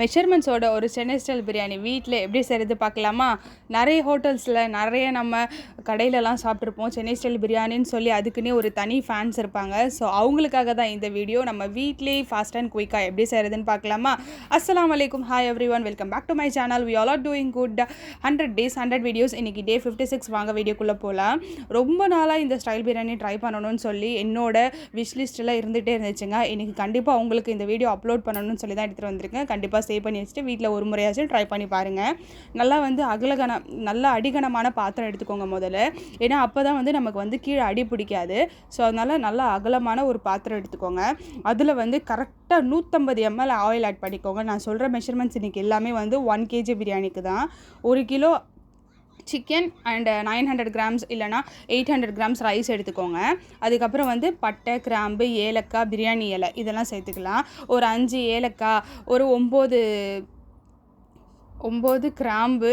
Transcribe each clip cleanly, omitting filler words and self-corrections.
மெஷர்மெண்ட்ஸோட ஒரு சென்னை ஸ்டைல் பிரியாணி வீட்டில் எப்படி செய்கிறது பார்க்கலாமா? நிறைய ஹோட்டல்ஸில் நிறைய நம்ம கடையிலலாம் சாப்பிட்ருப்போம் சென்னை ஸ்டைல் பிரியாணின்னு சொல்லி அதுக்குன்னே ஒரு தனி ஃபேன்ஸ் இருப்பாங்க. ஸோ அவங்களுக்காக தான் இந்த வீடியோ. நம்ம வீட்லேயே ஃபாஸ்ட் அண்ட் குயிக்காக எப்படி செய்கிறதுன்னு பார்க்கலாமா? அஸ்ஸலாமு அலைக்கும், hi everyone, welcome back to my channel. We all are doing good. 100 days 100 videos. இன்றைக்கி டே 56. வாங்க வீடியோக்குள்ளே போகலாம். ரொம்ப நாளாக இந்த ஸ்டைல் பிரியாணி ட்ரை பண்ணணும்னு சொல்லி என்னோட விஷ் லிஸ்ட்டில் இருந்துகிட்டே இருந்துச்சுங்க. இன்றைக்கி கண்டிப்பாக உங்களுக்கு இந்த வீடியோ அப்லோட் பண்ணணும்னு சொல்லி தான் எடுத்துகிட்டு வந்திருக்கேன். கண்டிப்பாக சேவ் பண்ணி வச்சுட்டு வீட்டில் ஒரு முறையாச்சும் ட்ரை பண்ணி பாருங்கள். நல்லா நல்லா அடிகனமான பாத்திரம் எடுத்துக்கோங்க முதல்ல. ஏன்னா அப்போ தான் நமக்கு கீழே அடி பிடிக்காது. ஸோ அதனால் நல்லா அகலமான ஒரு பாத்திரம் எடுத்துக்கோங்க. அதில் கரெக்டாக 150 ml ஆயில் ஆட் பண்ணிக்கோங்க. நான் சொல்கிற மெஷர்மெண்ட்ஸ் இன்றைக்கி எல்லாமே 1 kg பிரியாணிக்கு தான். 1 கிலோ சிக்கன் அண்ட் 900 grams இல்லைனா 800 grams ரைஸ் எடுத்துக்கோங்க. அதுக்கப்புறம் பட்டை, கிராம்பு, ஏலக்காய், பிரியாணி இலை இதெல்லாம் சேர்த்துக்கலாம். ஒரு 5 ஏலக்காய், ஒரு 9 கிராம்பு,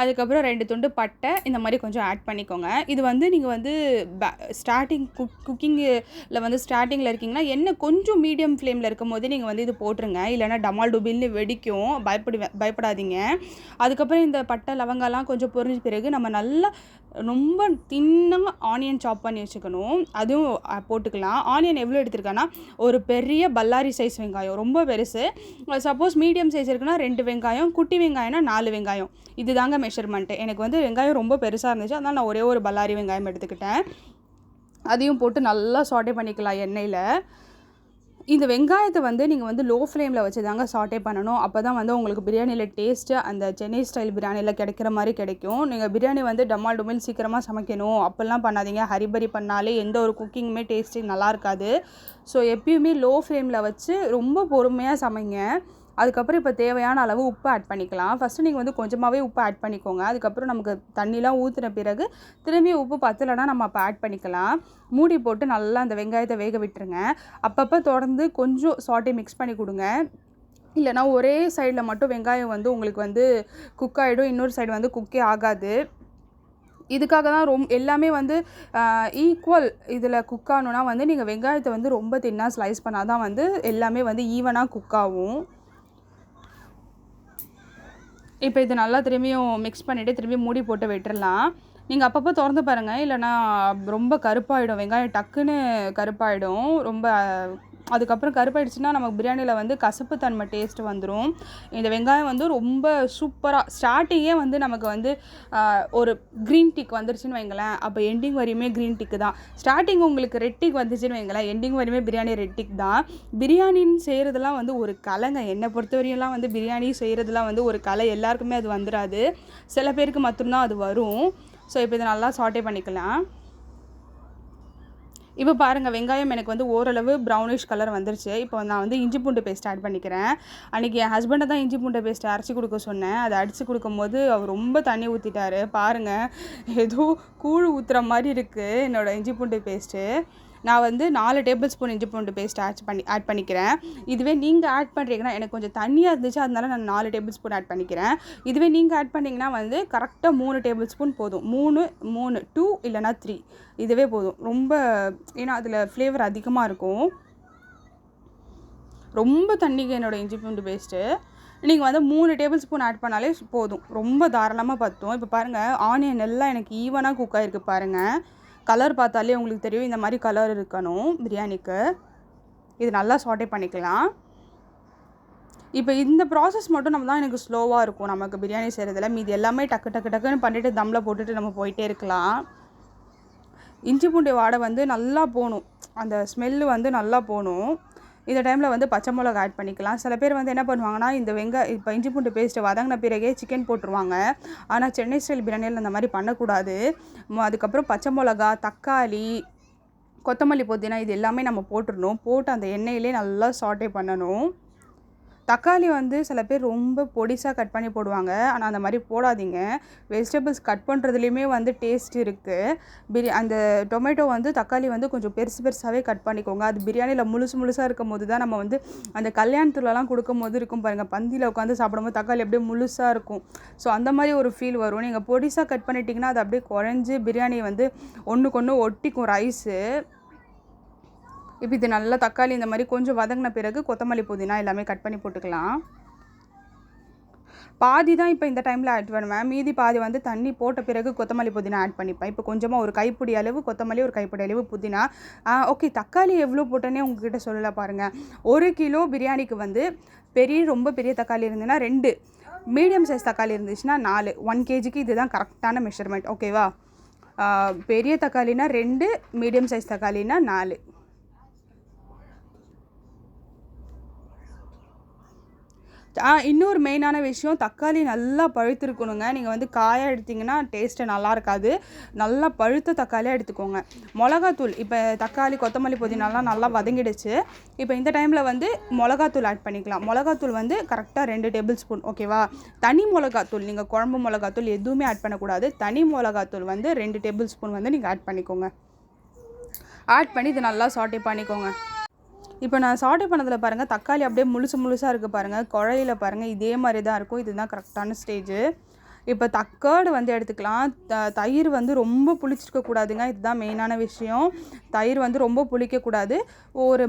அதுக்கப்புறம் 2 துண்டு பட்டை, இந்த மாதிரி கொஞ்சம் ஆட் பண்ணிக்கோங்க. இது நீங்கள் ஸ்டார்டிங் குக்கிங்கில் ஸ்டார்டிங்கில் இருக்கீங்கன்னா எண்ணெய் கொஞ்சம் மீடியம் ஃப்ளேமில் இருக்கும் போது நீங்கள் இது போட்டுருங்க. இல்லைனா டமால் டுபில்னு வெடிக்கும், பயப்படாதீங்க. அதுக்கப்புறம் இந்த பட்டை லவங்கெல்லாம் கொஞ்சம் பொரிஞ்ச பிறகு நம்ம நல்லா ரொம்ப தின்னாக ஆனியன் சாப் பண்ணி வச்சுக்கணும். அதுவும் போட்டுக்கலாம். ஆனியன் எவ்வளோ எடுத்துருக்கேன்னா, ஒரு பெரிய பல்லாரி சைஸ் வெங்காயம், ரொம்ப பெருசு. சப்போஸ் மீடியம் சைஸ் இருக்குன்னா 2 வெங்காயம், குட்டி வெங்காயம்னா 4 வெங்காயம். இது தாங்க மெஷர்மெண்ட்டு. எனக்கு வெங்காயம் ரொம்ப பெருசாக இருந்துச்சு, அதனால் நான் ஒரே ஒரு பல்லாரி வெங்காயம் எடுத்துக்கிட்டேன். அதையும் போட்டு நல்லா சாட்டே பண்ணிக்கலாம் எண்ணெயில். இந்த வெங்காயத்தை நீங்கள் லோ ஃப்ளேமில் வச்சு தாங்க சாட்டே பண்ணணும். அப்போ தான் உங்களுக்கு பிரியாணியில் டேஸ்ட்டு அந்த சென்னை ஸ்டைல் பிரியாணியில் கிடைக்கிற மாதிரி கிடைக்கும். நீங்கள் பிரியாணி டமால் டுமில் சீக்கிரமாக சமைக்கணும் அப்படிலாம் பண்ணாதீங்க. ஹரிபரி பண்ணாலே எந்த ஒரு குக்கிங்குமே டேஸ்ட்டு நல்லா இருக்காது. ஸோ எப்பயுமே லோ ஃப்ளேமில் வச்சு ரொம்ப பொறுமையாக சமைங்க. அதுக்கப்புறம் இப்போ தேவையான அளவு உப்பு ஆட் பண்ணிக்கலாம். ஃபஸ்ட்டு நீங்கள் கொஞ்சமாகவே உப்பு ஆட் பண்ணிக்கோங்க. அதுக்கப்புறம் நமக்கு தண்ணிலாம் ஊற்றின பிறகு திரும்பி உப்பு பத்தலைன்னா நம்ம அப்போ ஆட் பண்ணிக்கலாம். மூடி போட்டு நல்லா அந்த வெங்காயத்தை வேக விட்டுருங்க. அப்பப்போ தொடர்ந்து கொஞ்சம் சாட்டே மிக்ஸ் பண்ணி கொடுங்க. இல்லைனா ஒரே சைடில் மட்டும் வெங்காயம் உங்களுக்கு குக் ஆகிடும், இன்னொரு சைடு குக்கே ஆகாது. இதுக்காக தான் எல்லாமே ஈக்குவல் இதில் குக் ஆகணுன்னா நீங்கள் வெங்காயத்தை ரொம்ப தின்னாக ஸ்லைஸ் பண்ணால் தான் எல்லாமே ஈவனாக குக் ஆகும். இப்போ இது நல்லா திரும்பியும் மிக்ஸ் பண்ணிவிட்டு திரும்பி மூடி போட்டு விட்டுடலாம். நீங்கள் அப்பப்போ திறந்து பாருங்கள், இல்லைனா ரொம்ப கருப்பாயிடும். வெங்காயம் டக்குன்னு கருப்பாயிடும். அதுக்கப்புறம் கருப்பாயிடுச்சுன்னா நமக்கு பிரியாணியில் கசப்பு தன்மை டேஸ்ட்டு வந்துடும். இந்த வெங்காயம் ரொம்ப சூப்பராக ஸ்டார்டிங்கே நமக்கு ஒரு க்ரீன் டிக் வந்துருச்சுன்னு வைங்களேன், அப்போ எண்டிங் வரையுமே க்ரீன் டிக்கு தான். ஸ்டார்டிங் உங்களுக்கு ரெட் டிக் வந்துச்சுன்னு வைங்களேன், எண்டிங் வரையுமே பிரியாணி ரெட் டிக் தான். பிரியாணின்னு செய்கிறதுலாம் ஒரு கலைங்க. என்னை பொறுத்தவரையெல்லாம் பிரியாணி செய்கிறதுலாம் ஒரு கலை. எல்லாருக்குமே அது வந்துடாது, சில பேருக்கு மட்டும்தான் அது வரும். ஸோ இப்போ இதை நல்லா சாட்டே பண்ணிக்கலாம். இப்போ பாருங்கள், வெங்காயம் எனக்கு ஓரளவு ப்ரௌனிஷ் கலர் வந்துருச்சு. இப்போ நான் இஞ்சி பூண்டு பேஸ்ட் ஆட் பண்ணிக்கிறேன். அன்றைக்கி என் ஹஸ்பண்டை தான் இஞ்சி பூண்டு பேஸ்ட் அரைச்சி கொடுக்க சொன்னேன். அதை அடித்து கொடுக்கும்போது அவர் ரொம்ப தண்ணி ஊற்றிட்டார். பாருங்கள், ஏதோ கூழ் ஊற்றுற மாதிரி இருக்குது என்னோடய இஞ்சி பூண்டு பேஸ்ட்டு. நான் 4 டேபிள் ஸ்பூன் இஞ்சி பூண்டு பேஸ்ட் ஆட் பண்ணிக்கிறேன். இதுவே நீங்கள் ஆட் பண்ணுறீங்கன்னா, எனக்கு கொஞ்சம் தண்ணியாக இருந்துச்சு, அதனால நான் 4 டேபிள் ஸ்பூன் ஆட் பண்ணிக்கிறேன். இதுவே நீங்கள் ஆட் பண்ணிங்கன்னா கரெக்டாக 3 டேபிள் ஸ்பூன் போதும். 2 இல்லைனா 3 இதுவே போதும். ரொம்ப ஏன்னா அதில் ஃப்ளேவர் அதிகமாக இருக்கும். ரொம்ப தண்ணிக்கு என்னோடய இஞ்சி பூண்டு பேஸ்ட்டு. நீங்கள் 3 டேபிள் ஸ்பூன் ஆட் பண்ணாலே போதும், ரொம்ப தாராளமாக பற்றும். இப்போ பாருங்கள், ஆனியன் எல்லாம் எனக்கு ஈவனாக குக் ஆகிருக்கு பாருங்கள். கலர் பார்த்தாலே உங்களுக்கு தெரியும், இந்த மாதிரி கலர் இருக்கணும் பிரியாணிக்கு. இது நல்லா சாட்டே பண்ணிக்கலாம். இப்போ இந்த ப்ராசஸ் மட்டும் நம்ம தான் எனக்கு ஸ்லோவாக இருக்கும் நமக்கு பிரியாணி செய்கிறதுல. மீதி எல்லாமே டக்குன்னு பண்ணிவிட்டு தம்மில் போட்டுட்டு நம்ம போயிட்டே இருக்கலாம். இஞ்சி பூண்டு வாடை நல்லா போகணும், அந்த ஸ்மெல்லு நல்லா போகணும். இந்த டைமில் பச்சை மிளகா ஆட் பண்ணிக்கலாம். சில பேர் என்ன பண்ணுவாங்கன்னா, இந்த இப்போ இஞ்சி பூண்டு பேஸ்ட்டு வதங்கின பிறகே சிக்கன் போட்டுருவாங்க. ஆனால் சென்னை ஸ்டைல் பிரியாணியில் அந்த மாதிரி பண்ணக்கூடாது. அதுக்கப்புறம் பச்சை மிளகா, தக்காளி, கொத்தமல்லி, புதினா இது எல்லாமே நம்ம போட்டுடணும். போட்டு அந்த எண்ணெயிலே நல்லா சாட்டே பண்ணணும். தக்காளி சில பேர் ரொம்ப பொடிசாக கட் பண்ணி போடுவாங்க. ஆனால் அந்த மாதிரி போடாதீங்க. வெஜிடபிள்ஸ் கட் பண்ணுறதுலேயுமே டேஸ்ட் இருக்குது. அந்த டொமேட்டோ தக்காளி கொஞ்சம் பெருசாகவே கட் பண்ணிக்கோங்க. அது பிரியாணியில் முழுசாக இருக்கும் போது தான் நம்ம அந்த கல்யாணத்துலலாம் கொடுக்கும் போது இருக்கும் பாருங்கள், பந்தியில் உட்காந்து சாப்பிடும்போது தக்காளி அப்படியே முழுசாக இருக்கும். ஸோ அந்த மாதிரி ஒரு ஃபீல் வரும். நீங்கள் பொடிசாக கட் பண்ணிட்டீங்கன்னா அது அப்படியே குறைஞ்சி பிரியாணி ஒன்றுக்கு ஒன்று ஒட்டிக்கும் ரைஸு. இப்போ இது நல்லா தக்காளி இந்த மாதிரி கொஞ்சம் வதங்கின பிறகு கொத்தமல்லி, புதினா எல்லாமே கட் பண்ணி போட்டுக்கலாம். பாதி தான் இப்போ இந்த டைமில் ஆட் பண்ணுவேன். மீதி பாதி வந்து தண்ணி போட்ட பிறகு கொத்தமல்லி புதினா ஆட் பண்ணிப்பேன். இப்போ கொஞ்சமாக ஒரு கைப்பிடி அளவு கொத்தமல்லி, ஒரு கைப்பிடி அளவு புதினா. ஓகே, தக்காளி எவ்வளோ போட்டேனே உங்ககிட்ட சொல்லலை பாருங்கள். 1 கிலோ பிரியாணிக்கு வந்து ரொம்ப பெரிய தக்காளி இருந்ததுன்னா 2, மீடியம் சைஸ் தக்காளி இருந்துச்சுன்னா 4, 1 கேஜிக்கு இதுதான் கரெக்டான மெஷர்மெண்ட். ஓகேவா? பெரிய தக்காளினா 2, மீடியம் சைஸ் தக்காளினா 4. இன்னொரு மெயினான விஷயம், தக்காளி நல்லா பழுத்திருக்கணுங்க. நீங்கள் வந்து காயாக எடுத்திங்கன்னா டேஸ்ட்டு நல்லா இருக்காது. நல்லா பழுத்த தக்காளியாக எடுத்துக்கோங்க. மிளகாத்தூள், இப்போ தக்காளி, கொத்தமல்லி, புதினாலாம் நல்லா வதங்கிடுச்சு. இப்போ இந்த டைமில் வந்து மிளகாத்தூள் ஆட் பண்ணிக்கலாம். மிளகாத்தூள் வந்து கரெக்டாக 2 டேபிள் ஸ்பூன். ஓகேவா? தனி மிளகாத்தூள், நீங்கள் குழம்பு மிளகாத்தூள் எதுவுமே ஆட் பண்ணக்கூடாது. தனி மிளகாத்தூள் வந்து 2 டேபிள் ஸ்பூன் வந்து நீங்கள் ஆட் பண்ணிக்கோங்க. ஆட் பண்ணி இது நல்லா சாட்டே பண்ணிக்கோங்க. இப்போ நான் சாட்டே பண்ணதில் பாருங்கள், தக்காளி அப்படியே முழுசாக இருக்குது பாருங்கள். குழையில பாருங்கள், இதே மாதிரி தான் இருக்கும். இதுதான் கரெக்டான ஸ்டேஜு. இப்போ கர்டு வந்து எடுத்துக்கலாம். தயிர் வந்து ரொம்ப புளிச்சிருக்கக்கூடாதுங்க. இதுதான் மெயினான விஷயம். தயிர் வந்து ரொம்ப புளிக்கக்கூடாது. ஒரு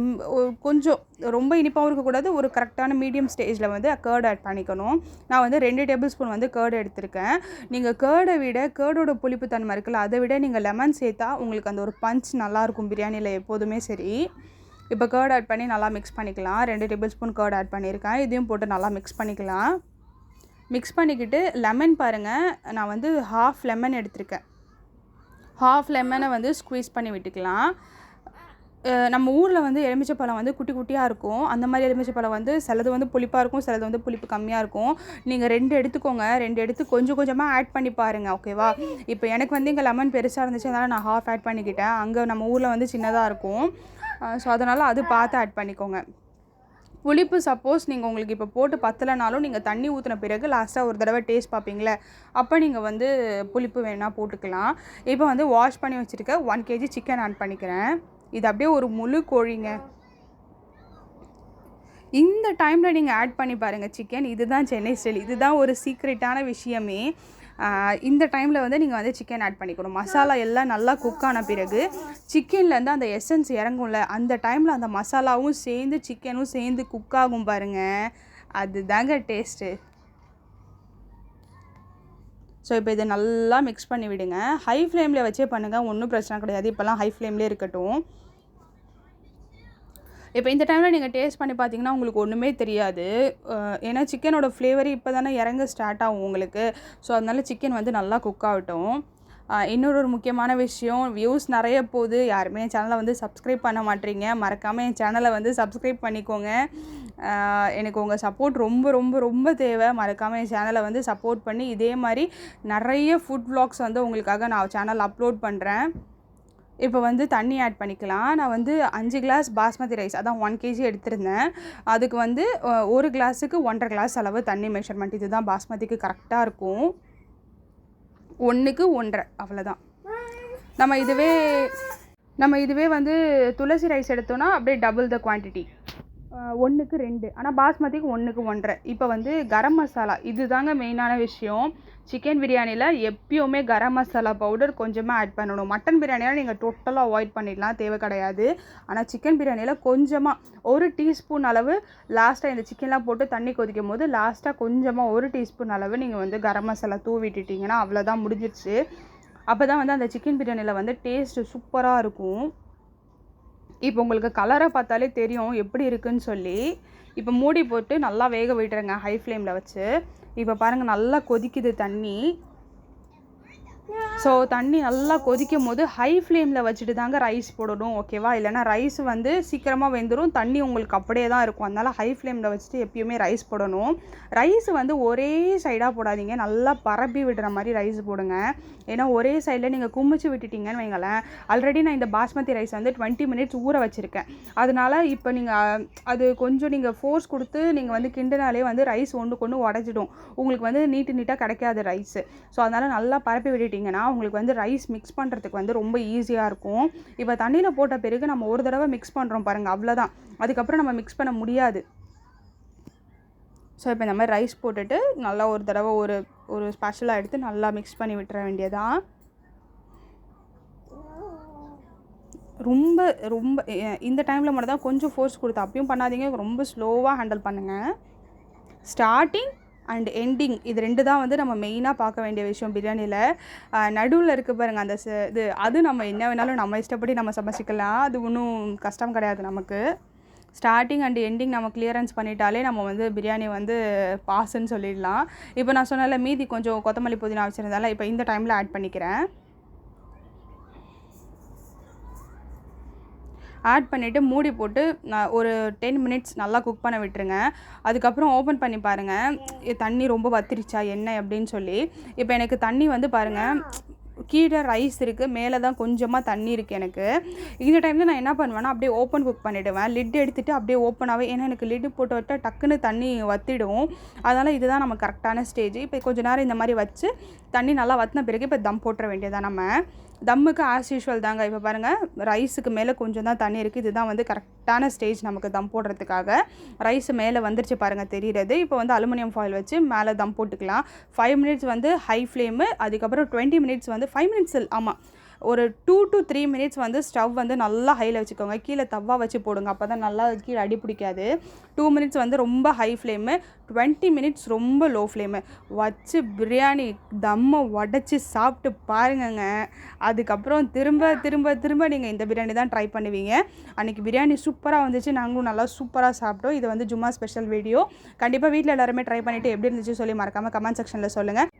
கொஞ்சம் ரொம்ப இனிப்பாகவும் இருக்கக்கூடாது. ஒரு கரெக்டான மீடியம் ஸ்டேஜில் வந்து கர்டு ஆட் பண்ணிக்கணும். நான் வந்து 2 டேபிள் ஸ்பூன் வந்து கர்டு எடுத்திருக்கேன். நீங்கள் கர்டை விட, கர்டோட புளிப்பு தன்மை இருக்குல்ல, அதை விட நீங்கள் லெமன் சேர்த்தா உங்களுக்கு அந்த ஒரு பஞ்ச் நல்லாயிருக்கும் பிரியாணியில் எப்போதுமே சரி. இப்போ கர்ட் ஆட் பண்ணி நல்லா மிக்ஸ் பண்ணிக்கலாம். 2 டேபிள் ஸ்பூன் கர்ட் ஆட் பண்ணியிருக்கேன். இதையும் போட்டு நல்லா மிக்ஸ் பண்ணிக்கலாம். மிக்ஸ் பண்ணிக்கிட்டு லெமன் பாருங்கள், நான் வந்து 1/2 லெமன் எடுத்திருக்கேன். 1/2 லெமனை வந்து ஸ்குவீஸ் பண்ணி விட்டுக்கலாம். நம்ம ஊரில் வந்து எலுமிச்சைப்பழம் வந்து குட்டி குட்டியாக இருக்கும். அந்த மாதிரி எலுமிச்சைப்பழம் வந்து சிலது வந்து புளிப்பாக இருக்கும், சிலது வந்து புளிப்பு கம்மியாக இருக்கும். நீங்கள் 2 எடுத்துக்கோங்க. 2 எடுத்து கொஞ்சம் கொஞ்சமாக ஆட் பண்ணி பாருங்கள். ஓகேவா? இப்போ எனக்கு வந்து இங்கே லெமன் பெருசாக இருந்துச்சு, அதனால் நான் 1/2 ஆட் பண்ணிக்கிட்டேன். அங்கே நம்ம ஊரில் வந்து சின்னதாக இருக்கும். ஸோ அதனால் அது பார்த்து ஆட் பண்ணிக்கோங்க. புளிப்பு சப்போஸ் நீங்கள் உங்களுக்கு இப்போ போட்டு பத்தலைனாலும் நீங்கள் தண்ணி ஊற்றின பிறகு லாஸ்ட்டாக ஒரு தடவை டேஸ்ட் பார்ப்பீங்களே, அப்போ நீங்கள் வந்து புளிப்பு வேணால் போட்டுக்கலாம். இப்போ வந்து வாஷ் பண்ணி வச்சுருக்க 1 kg சிக்கன் ஆட் பண்ணிக்கிறேன். இது அப்படியே ஒரு முழு கோழிங்க. இந்த டைமில் நீங்கள் ஆட் பண்ணி பாருங்கள் சிக்கன். இதுதான் சென்னை ஸ்டைல். இதுதான் ஒரு சீக்ரெட்டான விஷயமே. இந்த டைமில் வந்து நீங்கள் வந்து சிக்கன் ஆட் பண்ணிக்கணும். மசாலா எல்லாம் நல்லா குக் ஆன பிறகு சிக்கன்லேருந்து அந்த எசன்ஸ் இறங்கும்ல, அந்த டைமில் அந்த மசாலாவும் சேர்ந்து சிக்கனும் சேர்ந்து குக் ஆகும் பாருங்கள். அதுதாங்க டேஸ்ட்டு. ஸோ இப்போ இதை நல்லா மிக்ஸ் பண்ணி விடுங்க. ஹை ஃப்ளேமில் வச்சே பண்ணுங்கள், ஒன்றும் பிரச்சனை கிடையாது. இப்போல்லாம் ஹை ஃப்ளேம்லேயே இருக்கட்டும். இப்போ இந்த டைமில் நீங்கள் டேஸ்ட் பண்ணி பார்த்தீங்கன்னா உங்களுக்கு ஒன்றுமே தெரியாது. ஏன்னா சிக்கனோட ஃப்ளேவர் இப்போ தானே இறங்க ஸ்டார்ட் ஆகும் உங்களுக்கு. ஸோ அதனால சிக்கன் வந்து நல்லா குக் ஆகட்டும். இன்னொரு முக்கியமான விஷயம், வியூஸ் நிறைய போகுது, யாருமே என் சேனலை வந்து சப்ஸ்கிரைப் பண்ண மாட்டேறீங்க. மறக்காமல் என் சேனலை வந்து சப்ஸ்கிரைப் பண்ணிக்கோங்க. எனக்கு உங்கள் சப்போர்ட் ரொம்ப ரொம்ப ரொம்ப தேவை. மறக்காமல் என் சேனலை வந்து சப்போர்ட் பண்ணி இதே மாதிரி நிறைய ஃபுட் வ்ளாக்ஸ் வந்து உங்களுக்காக நான் சேனல் அப்லோட் பண்ணுறேன். இப்போ வந்து தண்ணி ஆட் பண்ணிக்கலாம். நான் வந்து 5 கிளாஸ் பாஸ்மதி ரைஸ், அதான் 1 kg எடுத்திருந்தேன். அதுக்கு வந்து 1 கிளாஸுக்கு 1.5 கிளாஸ் அளவு தண்ணி மெஷர்மெண்ட். இதுதான் பாஸ்மதிக்கு கரெக்டாக இருக்கும். 1க்கு 1.5 அவ்வளோதான். நம்ம இதுவே வந்து துளசி ரைஸ் எடுத்தோன்னா அப்படியே டபுள் த குவான்டிட்டி, 1க்கு 2. ஆனால் பாஸ்மதிக்கு 1க்கு 1.5. இப்போ வந்து கரம் மசாலா, இது தாங்க மெயினான விஷயம். சிக்கன் பிரியாணியில் எப்பயுமே கரம் மசாலா பவுடர் கொஞ்சமாக ஆட் பண்ணணும். மட்டன் பிரியாணியில் நீங்கள் டோட்டலாக அவாய்ட் பண்ணிடலாம், தேவை கிடையாது. ஆனால் சிக்கன் பிரியாணியில் கொஞ்சமாக 1 டீஸ்பூன் அளவு லாஸ்ட்டாக இந்த சிக்கன்லாம் போட்டு தண்ணி கொதிக்கும் போது லாஸ்ட்டாக கொஞ்சமாக 1 டீஸ்பூன் அளவு நீங்கள் வந்து கரம் மசாலா தூவிட்டுட்டிங்கன்னா அவ்வளோதான், முடிஞ்சிடுச்சு. அப்போ தான் வந்து அந்த சிக்கன் பிரியாணியில் வந்து டேஸ்ட்டு சூப்பராக இருக்கும். இப்போ உங்களுக்கு கலரை பார்த்தாலே தெரியும் எப்படி இருக்குன்னு சொல்லி. இப்போ மூடி போட்டு நல்லா வேக விட்டுருங்க ஹை ஃப்ளேமில் வச்சு. இப்போ பாருங்கள் நல்லா கொதிக்குது தண்ணி. ஸோ தண்ணி நல்லா கொதிக்கும் போது ஹை ஃப்ளேமில் வச்சுட்டு தாங்க ரைஸ் போடணும். ஓகேவா? இல்லைனா ரைஸ் வந்து சீக்கிரமாக வெந்துடும், தண்ணி உங்களுக்கு அப்படியே தான் இருக்கும். அதனால் ஹை ஃப்ளேமில் வச்சுட்டு எப்பயுமே ரைஸ் போடணும். ரைஸ் வந்து ஒரே சைடாக போடாதீங்க, நல்லா பரப்பி விடுற மாதிரி ரைஸ் போடுங்க. ஏன்னா ஒரே சைடில் நீங்கள் குமிச்சு விட்டுட்டிங்கன்னு வைங்களேன். ஆல்ரெடி நான் இந்த பாஸ்மதி ரைஸ் வந்து 20 மினிட்ஸ் ஊற வச்சுருக்கேன். அதனால் இப்போ நீங்கள் அது கொஞ்சம் நீங்கள் ஃபோர்ஸ் கொடுத்து நீங்கள் வந்து கிண்டினாலே வந்து ரைஸ் ஒன்றுக்கு ஒன்று உடஞ்சிடும். உங்களுக்கு வந்து நீட்டாக கிடைக்காது ரைஸு. ஸோ அதனால் நல்லா பரப்பி விட்டுட்டிங்கன்னா உங்களுக்கு வந்து ரைஸ் மிக்ஸ் பண்ணுறதுக்கு வந்து ரொம்ப ஈஸியாக இருக்கும். இப்போ தண்ணியில் போட்ட பிறகு நம்ம ஒரு தடவை மிக்ஸ் பண்ணுறோம் பாருங்கள், அவ்வளோதான். அதுக்கப்புறம் நம்ம மிக்ஸ் பண்ண முடியாது. ஸோ இப்போ இந்த மாதிரி ரைஸ் போட்டுட்டு நல்லா ஒரு தடவை ஒரு ஸ்பெஷலாக எடுத்து நல்லா மிக்ஸ் பண்ணி விட்டுற வேண்டியதான். ரொம்ப ரொம்ப இந்த டைமில் மட்டும் தான் கொஞ்சம் ஃபோர்ஸ் கொடுத்து, அப்பயும் பண்ணாதீங்க, ரொம்ப ஸ்லோவாக ஹேண்டில் பண்ணுங்கள். ஸ்டார்டிங் அண்ட் எண்டிங் இது 2 தான் வந்து நம்ம மெயினாக பார்க்க வேண்டிய விஷயம் பிரியாணியில். நடுவில் இருக்குது பாருங்கள் அந்த இது, அது நம்ம என்ன வேணாலும் நம்ம இஷ்டப்படி நம்ம சமைச்சிக்கலாம். அது ஒன்றும் கஷ்டம் கிடையாது நமக்கு. ஸ்டார்டிங் அண்ட் எண்டிங் நம்ம கிளியரன்ஸ் பண்ணிட்டாலே நம்ம வந்து பிரியாணி வந்து பாஸ்ன்னு சொல்லிடலாம். இப்போ நான் சொன்னால மீதி கொஞ்சம் கொத்தமல்லி புதினா வச்சுருந்தால இப்போ இந்த டைமில் ஆட் பண்ணிக்கிறேன். ஆட் பண்ணிவிட்டு மூடி போட்டு ஒரு 10 மினிட்ஸ் நல்லா குக் பண்ண விட்டுருங்க. அதுக்கப்புறம் ஓப்பன் பண்ணி பாருங்கள் தண்ணி ரொம்ப வத்திருச்சா என்ன அப்படின்னு சொல்லி. இப்போ எனக்கு தண்ணி வந்து பாருங்கள் கீழே ரைஸ் இருக்குது, மேலே தான் கொஞ்சமாக தண்ணி இருக்குது எனக்கு. இந்த டைமில் நான் என்ன பண்ணுவேன்னா அப்படியே ஓப்பன் குக் பண்ணிவிடுவேன். லிட் எடுத்துகிட்டு அப்படியே ஓப்பனாகவே, ஏன்னா எனக்கு லிட்டு போட்டு விட்டால் டக்குன்னு தண்ணி வற்றிடும். அதனால் இதுதான் நம்ம கரெக்டான ஸ்டேஜ். இப்போ கொஞ்சம் நேரம் இந்த மாதிரி வச்சு தண்ணி நல்லா வற்றின பிறகு இப்போ தம் போட்டுற வேண்டியதான் நம்ம. தம்முக்கு ஆஸ் யூஷுவல் தாங்க. இப்போ பாருங்கள் ரைஸுக்கு மேலே கொஞ்சம் தான் தண்ணி இருக்குது. இதுதான் வந்து கரெக்டான ஸ்டேஜ் நமக்கு தம் போடுறதுக்காக. ரைஸ் மேலே வந்துருச்சு பாருங்கள் தெரிகிறது. இப்போ வந்து அலுமினியம் ஃபாயில் வச்சு மேலே தம் போட்டுக்கலாம். 5 மினிட்ஸ் வந்து ஹை ஃப்ளேமு, அதுக்கப்புறம் 20 மினிட்ஸ் வந்து 5 மினிட்ஸ் ஆமாம் ஒரு 2 to 3 மினிட்ஸ் வந்து ஸ்டவ் வந்து நல்லா ஹையில் வச்சுக்கோங்க. கீழே தவா வச்சு போடுங்க, அப்போ தான் நல்லா கீழே அடி பிடிக்காது. 2 மினிட்ஸ் வந்து ரொம்ப ஹை ஃப்ளேமு, 20 மினிட்ஸ் ரொம்ப லோ ஃப்ளேமு வச்சு பிரியாணி தம்மை உடச்சி சாப்பிட்டு பாருங்கங்க. அதுக்கப்புறம் திரும்ப திரும்ப திரும்ப நீங்கள் இந்த பிரியாணி தான் ட்ரை பண்ணுவீங்க. அன்றைக்கி பிரியாணி சூப்பராக வந்துச்சு, நாங்களும் நல்லா சூப்பராக சாப்பிட்டோம். இது வந்து ஜும்மா ஸ்பெஷல் வீடியோ. கண்டிப்பாக வீட்டில் எல்லாருமே ட்ரை பண்ணிவிட்டு எப்படி இருந்துச்சு சொல்லி மறக்காமல் கமெண்ட் செக்ஷனில் சொல்லுங்கள்.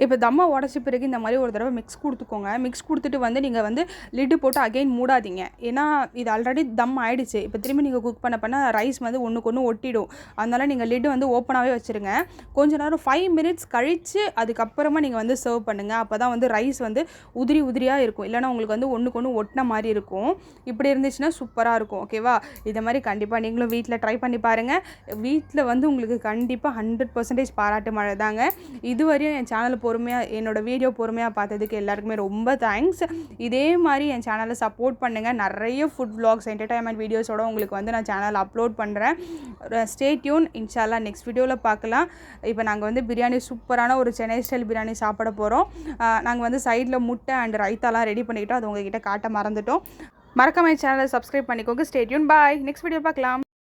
இப்போ தம்மை உடச்ச பிறகு இந்த மாதிரி ஒரு தடவை மிக்ஸ் கொடுத்துக்கோங்க. மிக்ஸ் கொடுத்துட்டு வந்து நீங்கள் வந்து லிட்டு போட்டு அகைன் மூடாதீங்க. ஏன்னா இது ஆல்ரெடி தம் ஆகிடுச்சு. இப்போ திரும்பி நீங்கள் குக் பண்ண ரைஸ் வந்து ஒன்றுக்கு ஒன்று ஒட்டிடும். அதனால் நீங்கள் லிட்டு வந்து ஓப்பனாகவே வச்சுருங்க. கொஞ்சம் நேரம் 5 மினிட்ஸ் கழித்து அதுக்கப்புறமா நீங்கள் வந்து சர்வ் பண்ணுங்கள். அப்போ தான் வந்து ரைஸ் வந்து உதிரி உதிரியாக இருக்கும். இல்லைனா உங்களுக்கு வந்து ஒன்றுக்கு ஒன்று ஒட்டின மாதிரி இருக்கும். இப்படி இருந்துச்சுன்னா சூப்பராக இருக்கும். ஓகேவா? இதை மாதிரி கண்டிப்பாக நீங்களும் வீட்டில் ட்ரை பண்ணி பாருங்கள். வீட்டில் வந்து உங்களுக்கு கண்டிப்பாக 100% பாராட்டு மழை தாங்க. இதுவரையும் என் சேனல் என்னோடய வீடியோ பொறுமையாக பார்த்ததுக்கு எல்லாருக்குமே ரொம்ப தேங்க்ஸ். இதே மாதிரி என் சேனலை சப்போர்ட் பண்ணுங்கள். நிறைய ஃபுட் vlogs என்டர்டைன்மெண்ட் வீடியோஸோட உங்களுக்கு வந்து நான் சேனல் அப்லோட் பண்ணுறேன். Stay tune. இன்ஷால்லா நெக்ஸ்ட் வீடியோவில் பார்க்கலாம். இப்போ நாங்கள் வந்து பிரியாணி சூப்பரான ஒரு சென்னை ஸ்டைல் பிரியாணி சாப்பிட போகிறோம். நாங்கள் வந்து சைடில் முட்டை அண்ட் ரைத்தாலாம் ரெடி பண்ணிக்கிட்டோம். அது உங்ககிட்ட காட்ட மறந்துட்டோம். மறக்காம என் சேனலை சப்ஸ்கிரைப் பண்ணிக்கோங்க. Stay tuned. Bye. Next video பார்க்கலாம்.